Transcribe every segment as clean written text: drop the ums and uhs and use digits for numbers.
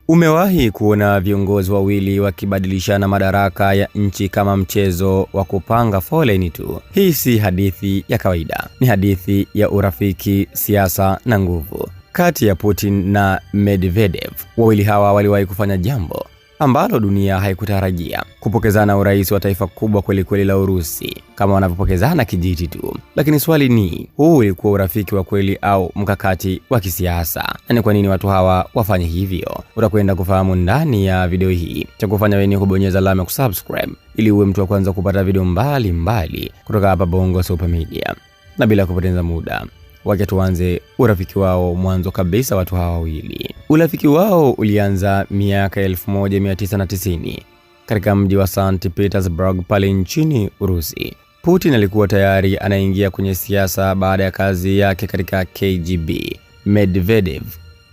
Umewahi kuona viongozi wawili wakibadilishana madaraka ya nchi kama mchezo wa kupanga foleni tu? Hii si hadithi ya kawaida. Ni hadithi ya urafiki, siasa na nguvu kati ya Putin na Medvedev. Wawili hawa waliwahi kufanya jambo ambalo dunia haikutarajia: kupokezana urais wa taifa kubwa kweli la Urusi, kama wanavyopokezana kijiti tu. Lakini swali ni, huu ulikuwa urafiki wa kweli au mkakati wa kisiasa? Na ni kwa nini watu hawa wafanye hivyo? Utakwenda kufahamu ndani ya video hii. Cha kufanya wewe ni kubonyeza alama ya kusubscribe ili uwe mtu wa kwanza kupata video mbalimbali kutoka hapa Bongo Super Media. Na bila kupoteza muda, wacha tuanze urafiki wao mwanzo kabisa. Watu hawa wawili, urafiki wao ulianza miaka 1990 katika mji wa St. Petersburg pale nchini Urusi. Putin alikuwa tayari anaingia kwenye siasa baada ya kazi yake katika KGB. Medvedev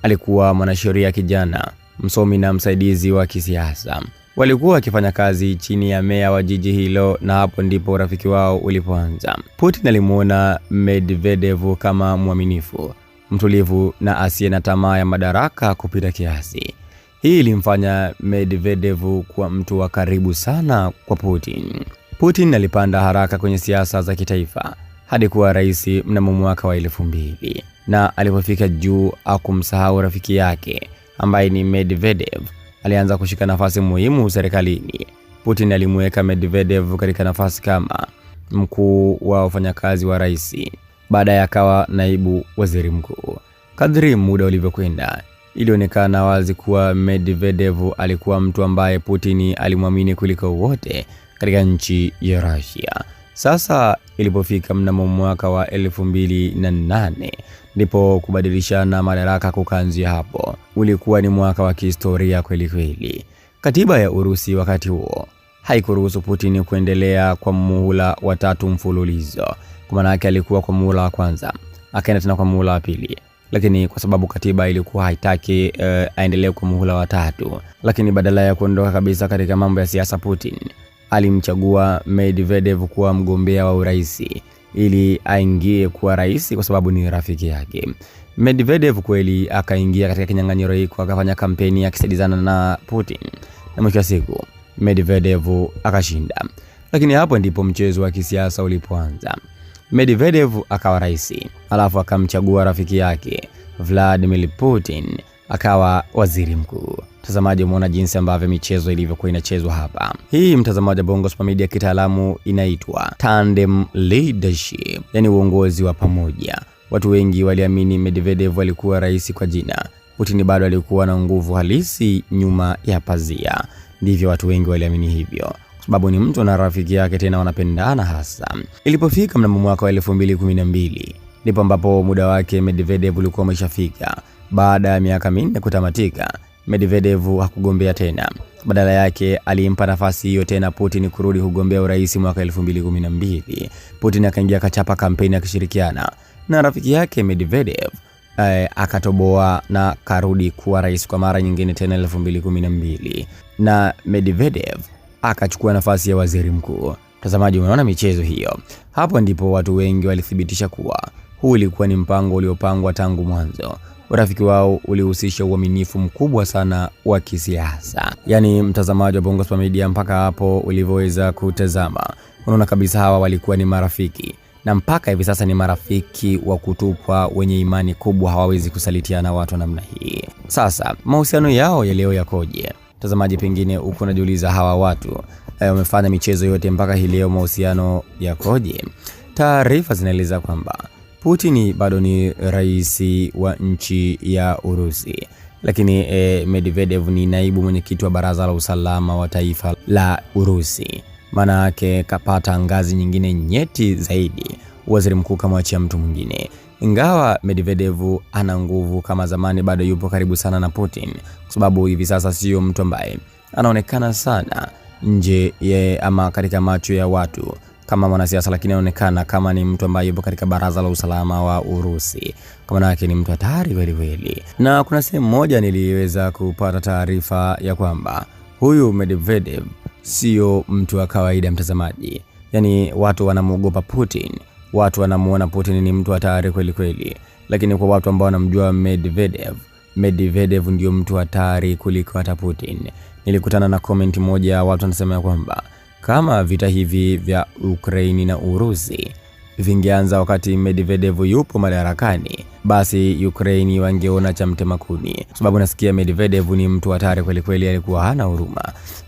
alikuwa mwanasheria kijana, msomi na msaidizi wa kisiasa. Walikuwa wakifanya kazi chini ya meya wa jiji hilo, na hapo ndipo urafiki wao ulipoanza. Putin alimuona Medvedev kama mwaminifu, mtulivu na asiye na tamaa ya madaraka kupita kiasi. Hii ilimfanya Medvedev kuwa mtu wa karibu sana kwa Putin. Putin alipanda haraka kwenye siasa za kitaifa hadi kuwa rais mnamo mwaka wa 2000, na alipofika juu hakumsahau rafiki yake ambaye ni Medvedev. Alianza kushika nafasi muhimu serikalini. Putin alimweka Medvedev katika nafasi kama mkuu wa wafanyakazi wa rais, baadaye akawa naibu waziri mkuu. Kadri muda ulivyokwenda, ilionekana wazi kuwa Medvedev alikuwa mtu ambaye Putin alimwamini kuliko wote katika nchi ya Russia. Sasa ilipofika mnamo mwaka wa 2008, ndipo kubadilishana madaraka kukaanzia hapo. Ulikuwa ni mwaka wa kihistoria kweli. Katiba ya Urusi wakati huo haikuruhusu Putin kuendelea kwa muhula wa 3 mfululizo. Kwa maana yake alikuwa kwa muhula wa kwanza, akaenda tena kwa muhula wa pili. Lakini kwa sababu katiba ilikuwa haitaki aendelee kwa muhula wa 3, lakini badala ya kuondoka kabisa katika mambo ya siasa, Putin alimchagua Medvedev kuwa mgombea wa urais ili aingie kuwa rais kwa sababu ni rafiki yake. Medvedev kweli akaingia katika kinyang'anyiro hiko, akafanya kampeni akisaidizana na Putin, na mwisho wa siku Medvedev akashinda. Lakini hapo ndipo mchezo wa kisiasa ulipoanza. Medvedev akawa rais, alafu akamchagua rafiki yake Vladimir Putin akawa waziri mkuu. Mtazamaji, umeona jinsi ambavyo michezo ilivyokuwa inachezwa hapa. Hii, mtazamaji wa Bongo Super Media, kitaalamu inaitwa tandem leadership, yani uongozi wa pamoja. Watu wengi waliamini Medvedev alikuwa rais kwa jina, Putin bado alikuwa na nguvu halisi nyuma ya pazia. Ndivyo watu wengi waliamini hivyo, kwa sababu ni mtu na rafiki yake, tena wanapendana hasa. Ilipofika mnamo mwaka wa 2012, ndipo ambapo muda wake Medvedev ulikuwa umeshafika. Baada ya miaka 4 kutamatika, Medvedev hakugombea tena. Badala yake alimpa nafasi hiyo tena Putin kurudi kugombea urais mwaka 2012. Putin akaingia kachapa kampeni akishirikiana na rafiki yake Medvedev, akatoboa na karudi kuwa rais kwa mara nyingine tena 2012, na Medvedev akachukua nafasi ya waziri mkuu. Mtazamaji, unaona michezo hiyo? Hapo ndipo watu wengi walithibitisha kuwa huu ulikuwa ni mpango uliopangwa tangu mwanzo. Urafiki wao ulihusisha uaminifu mkubwa sana wa kisiasa. Yani mtazamaji wa Bongo Super Media, mpaka hapo ulivyoweza kutazama, unaona kabisa hawa walikuwa ni marafiki, na mpaka hivi sasa ni marafiki wa kutupwa, wenye imani kubwa, hawawezi kusalitiana watu namna hii. Sasa mahusiano yao ya leo yakoje? Mtazamaji, pengine uko unajiuliza hawa watu wamefanya michezo yote mpaka hii leo, mahusiano yakoje? Taarifa zinaeleza kwamba Putin bado ni rais wa nchi ya Urusi, lakini Medvedev ni naibu mwenyekiti wa baraza la usalama wa taifa la Urusi. Maana yake kapata ngazi nyingine nyeti zaidi, waziri mkuu kamwachia mtu mwingine. Ingawa Medvedev ana nguvu kama zamani, bado yupo karibu sana na Putin, kwa sababu hivi sasa sio mtu ambaye anaonekana sana nje ama katika macho ya watu kama mwanasiasa, lakini anaonekana kama ni mtu ambaye yupo katika baraza la usalama wa Urusi. Kwa maana yake ni mtu hatari kweli. Na kuna sehemu moja niliweza kupata taarifa ya kwamba huyu Medvedev sio mtu wa kawaida, mtazamaji. Yani watu wanamuogopa Putin, watu wanamuona Putin ni mtu hatari kweli. Lakini kwa watu ambao wanamjua Medvedev, Medvedev ndio mtu hatari kuliko hata Putin. Nilikutana na comment moja, watu wanasema kwamba kama vita hivi vya Ukraini na Urusi vingeanza wakati Medvedev yupo madarakani, basi Ukraini wangeona cha mtema kuni, sababu nasikia Medvedev ni mtu hatari kweli kweli, alikuwa hana huruma.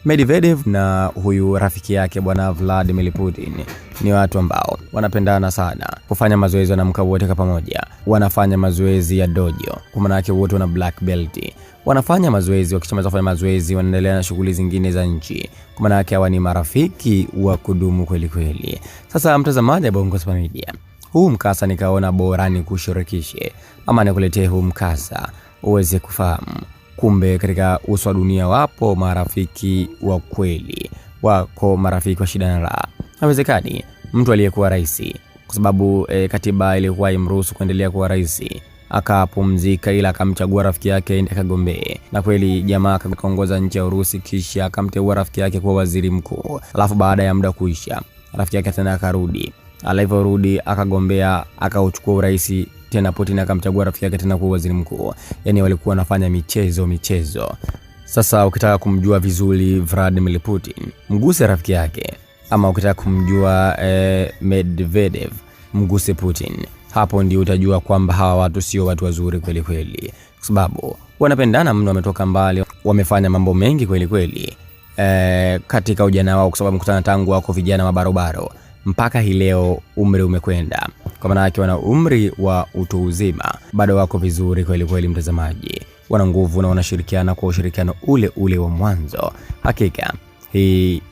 Medvedev na huyu rafiki yake bwana Vladimir Putin ni watu ambao wanapendana sana, kufanya mazoezi wanamka wote kwa pamoja, wanafanya mazoezi ya dojo, kwa maana yake wote wana black belt, wanafanya mazoezi, wakishamaliza kufanya mazoezi wanaendelea na shughuli zingine za nchi, kwa maana yake hawa ni marafiki wa kudumu kweli kweli. Sasa mtazamaji wa Bongo Spa Media, huu mkasa nikaona bora ni kushirikishe ama nikuletee huu mkasa uweze kufahamu, kumbe katika uso wa dunia wapo marafiki wa kweli, wako marafiki wa shida na raha. Haiwezekani mtu aliyekuwa rais, kwa sababu katiba ilikuwa imruhusu kuendelea kuwa rais, akapumzika ila akamchagua rafiki yake aende akagombee, na kweli jamaa akaongoza nchi ya Urusi, kisha akamteua rafiki yake kuwa waziri mkuu. Alafu baada ya muda kuisha, rafiki yake tena akarudi, alivyorudi akagombea, akauchukua urais tena, Putin akamchagua rafiki yake tena kuwa waziri mkuu. Yani walikuwa wanafanya michezo. Sasa ukitaka kumjua vizuri Vladimir Putin, mguse rafiki yake, ama ukitaka kumjua Medvedev, mguse Putin. Hapo ndio utajua kwamba hawa watu sio watu wazuri kweli kweli, kwa sababu wanapendana mno, wametoka mbali, wamefanya mambo mengi kweli kweli katika ujana wao, kwa sababu mkutana tangu wako vijana mabarobaro mpaka hii leo umri umekwenda, kwa maana yake wana umri wa utu uzima, bado wako vizuri kweli kweli mtazamaji, wana nguvu na wanashirikiana kwa ushirikiano ule wa mwanzo. Hakika hii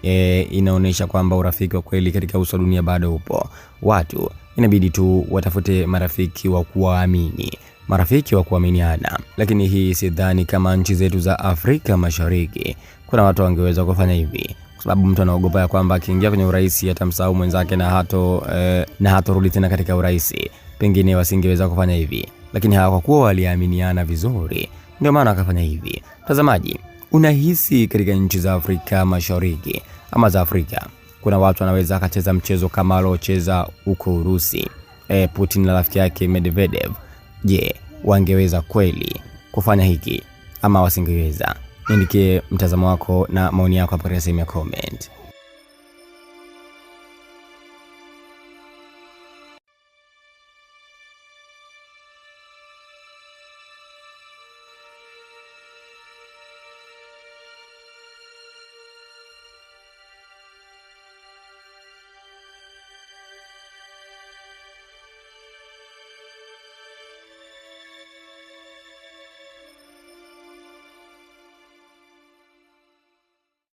inaonyesha kwamba urafiki wa kweli katika uso wa dunia bado upo. Watu inabidi tu watafute marafiki wa kuamini, marafiki wa kuaminiana. Lakini hii sidhani kama nchi zetu za Afrika Mashariki kuna watu wangeweza kufanya hivi, kwa sababu mtu anaogopa ya kwamba akiingia kwenye urais atamsahau mwenzake na hatorudi tena katika urais. Pengine wasingeweza kufanya hivi, lakini hawa kwa kuwa waliaminiana vizuri ndio maana akafanya hivi. Mtazamaji, unahisi katika nchi za Afrika Mashariki ama za Afrika kuna watu wanaweza akacheza mchezo kama aliocheza huko Urusi Putin na rafiki yake Medvedev? Je, wangeweza kweli kufanya hiki ama wasingeweza? Niandikie mtazamo wako na maoni yako hapo katika sehemu ya comment.